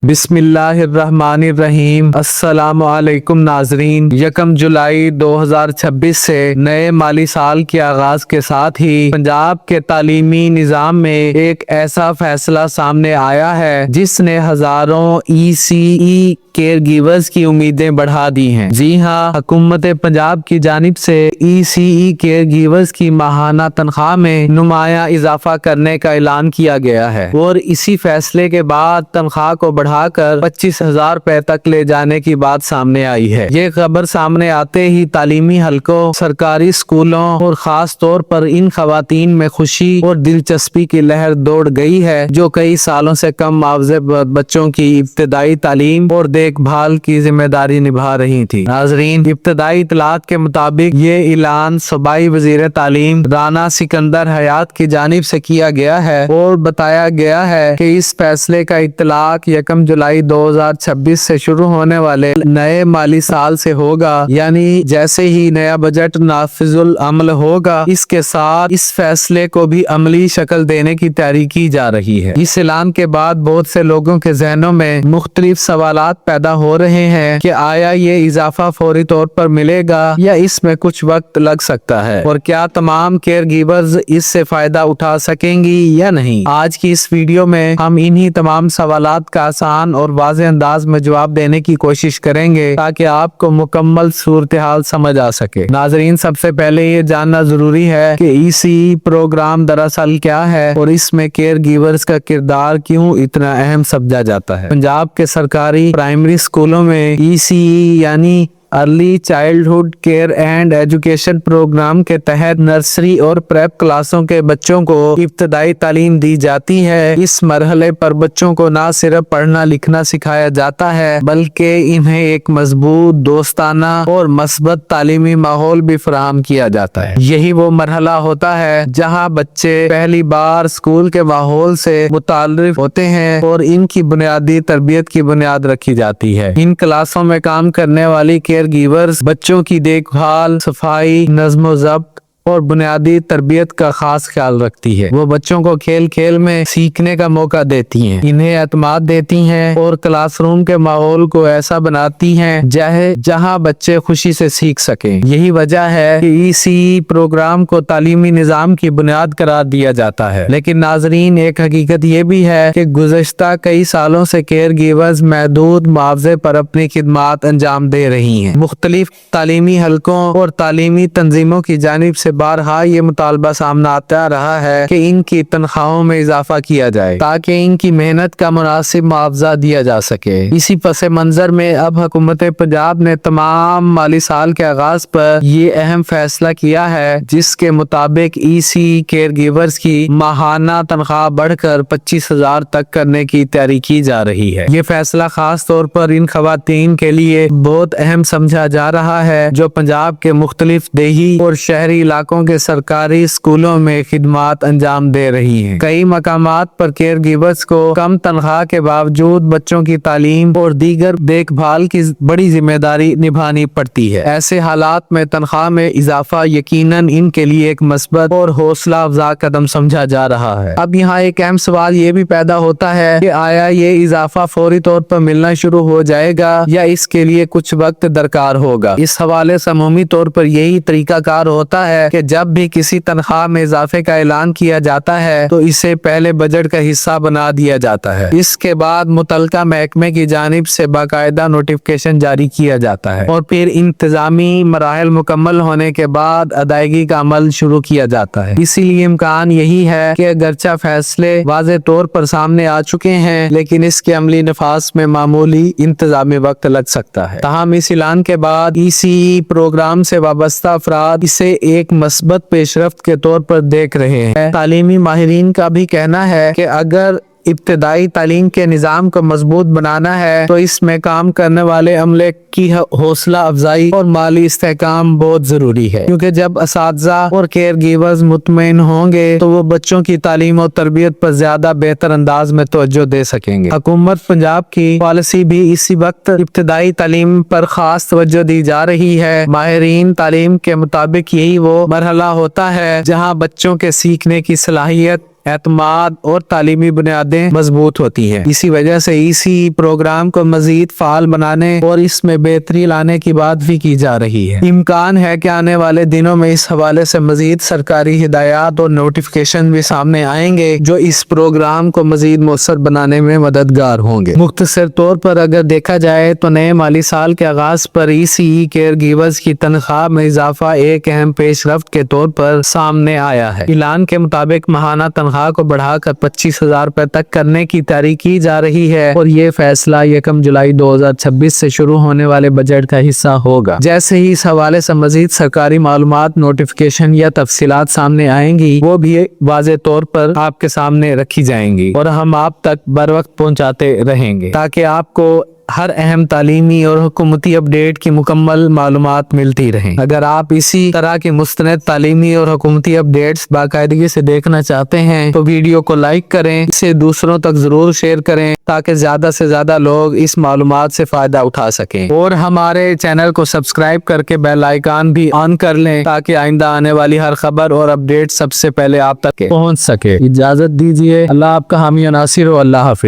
بسم اللہ الرحمن الرحیم۔ السلام علیکم ناظرین۔ 1 جولائی 2026 سے نئے مالی سال کے آغاز کے ساتھ ہی پنجاب کے تعلیمی نظام میں ایک ایسا فیصلہ سامنے آیا ہے جس نے ہزاروں ECE کیئر گیورز کی امیدیں بڑھا دی ہیں۔ جی ہاں، حکومت پنجاب کی جانب سے ECE کیئر گیورز کی ماہانہ تنخواہ میں نمایاں اضافہ کرنے کا اعلان کیا گیا ہے اور اسی فیصلے کے بعد تنخواہ کو بڑھا کر 25,000 روپے تک لے جانے کی بات سامنے آئی ہے۔ یہ خبر سامنے آتے ہی تعلیمی حلقوں، سرکاری اسکولوں اور خاص طور پر ان خواتین میں خوشی اور دلچسپی کی لہر دوڑ گئی ہے جو کئی سالوں سے کم معاوضے بچوں کی ابتدائی تعلیم اور دیکھ بھال کی ذمہ داری نبھا رہی تھی۔ ناظرین، ابتدائی اطلاعات کے مطابق یہ اعلان صوبائی وزیر تعلیم رانا سکندر حیات کی جانب سے کیا گیا ہے اور بتایا گیا ہے کہ اس فیصلے کا اطلاق 1 جولائی 2026 سے شروع ہونے والے نئے مالی سال سے ہوگا، یعنی جیسے ہی نیا بجٹ نافذ العمل ہوگا اس کے ساتھ اس فیصلے کو بھی عملی شکل دینے کی تیاری کی جا رہی ہے۔ اس اعلان کے بعد بہت سے لوگوں کے ذہنوں میں مختلف سوالات پیدا ہو رہے ہیں کہ آیا یہ اضافہ فوری طور پر ملے گا یا اس میں کچھ وقت لگ سکتا ہے، اور کیا تمام کیئر گیورز اس سے فائدہ اٹھا سکیں گی یا نہیں۔ آج کی اس ویڈیو میں ہم انہی تمام سوالات کا آسان اور واضح انداز میں جواب دینے کی کوشش کریں گے تاکہ آپ کو مکمل صورتحال سمجھ آ سکے۔ ناظرین، سب سے پہلے یہ جاننا ضروری ہے کہ ECE پروگرام دراصل کیا ہے اور اس میں کیئر گیورز کا کردار کیوں اتنا اہم سمجھا جاتا ہے۔ پنجاب کے سرکاری پرائمری اسکولوں میں ECE یعنی early childhood care and education programme کے تحت نرسری اور پریپ کلاسوں کے بچوں کو ابتدائی تعلیم دی جاتی ہے۔ اس مرحلے پر بچوں کو نہ صرف پڑھنا لکھنا سکھایا جاتا ہے بلکہ انہیں ایک مضبوط، دوستانہ اور مثبت تعلیمی ماحول بھی فراہم کیا جاتا ہے۔ یہی وہ مرحلہ ہوتا ہے جہاں بچے پہلی بار اسکول کے ماحول سے متعارف ہوتے ہیں اور ان کی بنیادی تربیت کی بنیاد رکھی جاتی ہے۔ ان کلاسوں میں کام کرنے والی کیئر گیورز بچوں کی دیکھ بھال، صفائی، نظم و ضبط اور بنیادی تربیت کا خاص خیال رکھتی ہے۔ وہ بچوں کو کھیل کھیل میں سیکھنے کا موقع دیتی ہیں، انہیں اعتماد دیتی ہیں اور کلاس روم کے ماحول کو ایسا بناتی ہیں جہاں بچے خوشی سے سیکھ سکیں۔ یہی وجہ ہے کہ ECE پروگرام کو تعلیمی نظام کی بنیاد قرار دیا جاتا ہے۔ لیکن ناظرین، ایک حقیقت یہ بھی ہے کہ گزشتہ کئی سالوں سے کیئر گیورز محدود معاوضے پر اپنی خدمات انجام دے رہی ہیں۔ مختلف تعلیمی حلقوں اور تعلیمی تنظیموں کی جانب سے بارہا یہ مطالبہ سامنے آتا رہا ہے کہ ان کی تنخواہوں میں اضافہ کیا جائے تاکہ ان کی محنت کا مناسب معاوضہ دیا جا سکے۔ اسی پس منظر میں اب حکومت پنجاب نے تمام مالی سال کے آغاز پر یہ اہم فیصلہ کیا ہے جس کے مطابق ECE کیئر گیورز کی ماہانہ تنخواہ بڑھ کر 25,000 تک کرنے کی تیاری کی جا رہی ہے۔ یہ فیصلہ خاص طور پر ان خواتین کے لیے بہت اہم سمجھا جا رہا ہے جو پنجاب کے مختلف دیہی اور شہری علاقوں کے سرکاری اسکولوں میں خدمات انجام دے رہی ہیں۔ کئی مقامات پر کیئر گیورز کو کم تنخواہ کے باوجود بچوں کی تعلیم اور دیگر دیکھ بھال کی بڑی ذمہ داری نبھانی پڑتی ہے۔ ایسے حالات میں تنخواہ میں اضافہ یقیناً ان کے لیے ایک مثبت اور حوصلہ افزا قدم سمجھا جا رہا ہے۔ اب یہاں ایک اہم سوال یہ بھی پیدا ہوتا ہے کہ آیا یہ اضافہ فوری طور پر ملنا شروع ہو جائے گا یا اس کے لیے کچھ وقت درکار ہوگا۔ اس حوالے سے عمومی طور پر یہی طریقہ کار ہوتا ہے کہ جب بھی کسی تنخواہ میں اضافے کا اعلان کیا جاتا ہے تو اسے پہلے بجٹ کا حصہ بنا دیا جاتا ہے۔ اس کے بعد متعلقہ محکمے کی جانب سے باقاعدہ نوٹیفکیشن جاری کیا جاتا ہے اور پھر انتظامی مراحل مکمل ہونے کے بعد ادائیگی کا عمل شروع کیا جاتا ہے۔ اسی لیے امکان یہی ہے کہ اگرچہ فیصلے واضح طور پر سامنے آ چکے ہیں لیکن اس کے عملی نفاذ میں معمولی انتظامی وقت لگ سکتا ہے۔ تاہم اس اعلان کے بعد ECE پروگرام سے وابستہ افراد اسے ایک مثبت پیش رفت کے طور پر دیکھ رہے ہیں۔ تعلیمی ماہرین کا بھی کہنا ہے کہ اگر ابتدائی تعلیم کے نظام کو مضبوط بنانا ہے تو اس میں کام کرنے والے عملے کی حوصلہ افزائی اور مالی استحکام بہت ضروری ہے، کیونکہ جب اساتذہ اور کیئر گیورز مطمئن ہوں گے تو وہ بچوں کی تعلیم اور تربیت پر زیادہ بہتر انداز میں توجہ دے سکیں گے۔ حکومت پنجاب کی پالیسی بھی اسی وقت ابتدائی تعلیم پر خاص توجہ دی جا رہی ہے۔ ماہرین تعلیم کے مطابق یہی وہ مرحلہ ہوتا ہے جہاں بچوں کے سیکھنے کی صلاحیت، اعتماد اور تعلیمی بنیادیں مضبوط ہوتی ہیں۔ اسی وجہ سے اسی پروگرام کو مزید فعال بنانے اور اس میں بہتری لانے کی بات بھی کی جا رہی ہے۔ امکان ہے کہ آنے والے دنوں میں اس حوالے سے مزید سرکاری ہدایات اور نوٹیفیکیشن بھی سامنے آئیں گے جو اس پروگرام کو مزید مؤثر بنانے میں مددگار ہوں گے۔ مختصر طور پر اگر دیکھا جائے تو نئے مالی سال کے آغاز پر ECE کیئر گیورز کی تنخواہ میں اضافہ ایک اہم پیش رفت کے طور پر سامنے آیا ہے۔ اعلان کے مطابق ماہانہ تنخواہ کو بڑھا کر 25,000 روپے تک کرنے کی تیاری کی جا رہی ہے اور یہ فیصلہ 1 جولائی 2026 سے شروع ہونے والے بجٹ کا حصہ ہوگا۔ جیسے ہی اس حوالے سے مزید سرکاری معلومات، نوٹیفیکیشن یا تفصیلات سامنے آئیں گی وہ بھی واضح طور پر آپ کے سامنے رکھی جائیں گی اور ہم آپ تک بر وقت پہنچاتے رہیں گے تاکہ آپ کو ہر اہم تعلیمی اور حکومتی اپڈیٹ کی مکمل معلومات ملتی رہیں۔ اگر آپ اسی طرح کی مستند تعلیمی اور حکومتی اپڈیٹس باقاعدگی سے دیکھنا چاہتے ہیں تو ویڈیو کو لائک کریں، اسے دوسروں تک ضرور شیئر کریں تاکہ زیادہ سے زیادہ لوگ اس معلومات سے فائدہ اٹھا سکیں، اور ہمارے چینل کو سبسکرائب کر کے بیل آئیکن بھی آن کر لیں تاکہ آئندہ آنے والی ہر خبر اور اپڈیٹ سب سے پہلے آپ تک پہنچ سکے۔ اجازت دیجیے، اللہ آپ کا حامی و ناصر ہو۔ اللہ حافظ۔